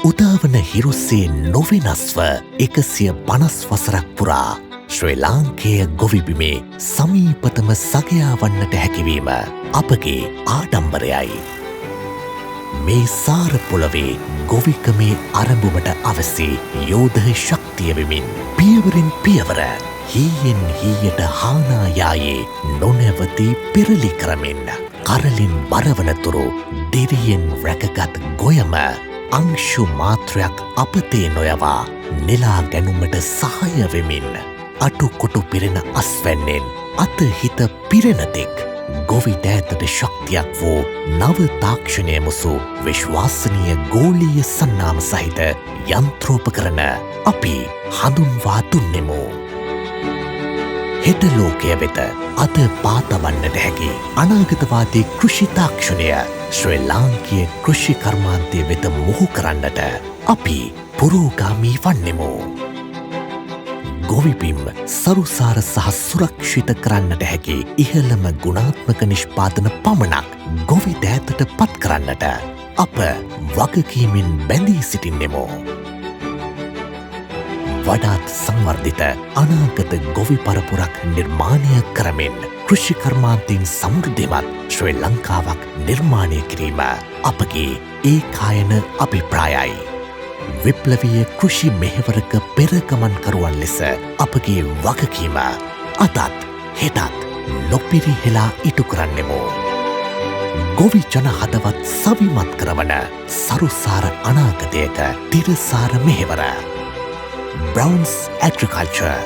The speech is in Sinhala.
උදාවන හිරුස්සේ නොවෙනස්ව 150 වසරක් පුරා ශ්‍රී ලාංකේය ගොවිබිමේ සමීපතම සගයා වන්නට හැකිවීම අපගේ ආඩම්බරයයි. මේ සාර පොළවේ ගොවිකමේ අරඹුමට අවසි යෝධ ශක්තිය වෙමින් පියවරින් පියවර හීයෙන් හීයට හානායායේ නොනැවති පෙරලි කරමින් කරලින් බරවනතුරු දෙරියෙන් රැකගත් ගොයම අංශු මාත්‍රයක් අපතේ නොයවා නෙලා ගැනුමට සහය වෙමින් අටුකොටු පිරෙන අස්වැන්නෙන් අතහිත පිරෙනතෙක් ගොවි දෑතට ශක්තියක් වූ නව තාක්ෂණය මුසු විශ්වාසනීය ගෝලීය සන්නාම සහිත යන්ත්‍රෝපකරණ අපි හඳුන්වා දුන්නෙමු. හෙට ලෝකය වෙත අද පාතවන්නට හැකි අනාගතවාදී කෘෂි තාක්ෂණය ශ්‍රී ලාංකීය කෘෂි කර්මාන්තය වෙත මුහු කරන්නට අපි පුරෝගාමී වන්නෙමු. ගොවිබිම් සරුසාර සහ සුරක්ෂිත කරන්නට හැකි ඉහළම ගුණාත්මක නිෂ්පාදන පමණක් ගොවි දෑතට පත් කරන්නට අප වගකීමෙන් බැඳී සිටින්නෙමු. වඩාත් සංවර්ධිත අනාගත ගොවි පරපුරක් නිර්මාණය කරමින් කෘෂි කර්මාන්තයෙන් සමෘද්ධිමත් ශ්‍රී ලංකාවක් නිර්මාණය කිරීම අපගේ ඒකායන අභිප්‍රායයි. විප්ලවීය කෘෂි මෙහෙවරක පෙරගමන්කරුවන් ලෙස අපගේ වගකීම අදත් හෙටත් නොපිරිහෙලා ඉටු කරන්නෙමු. ගොවි ජන හදවත් සවිමත් කරවන සරුසාර අනාගතයක තිරසාර මෙහෙවර. Brown's Agriculture.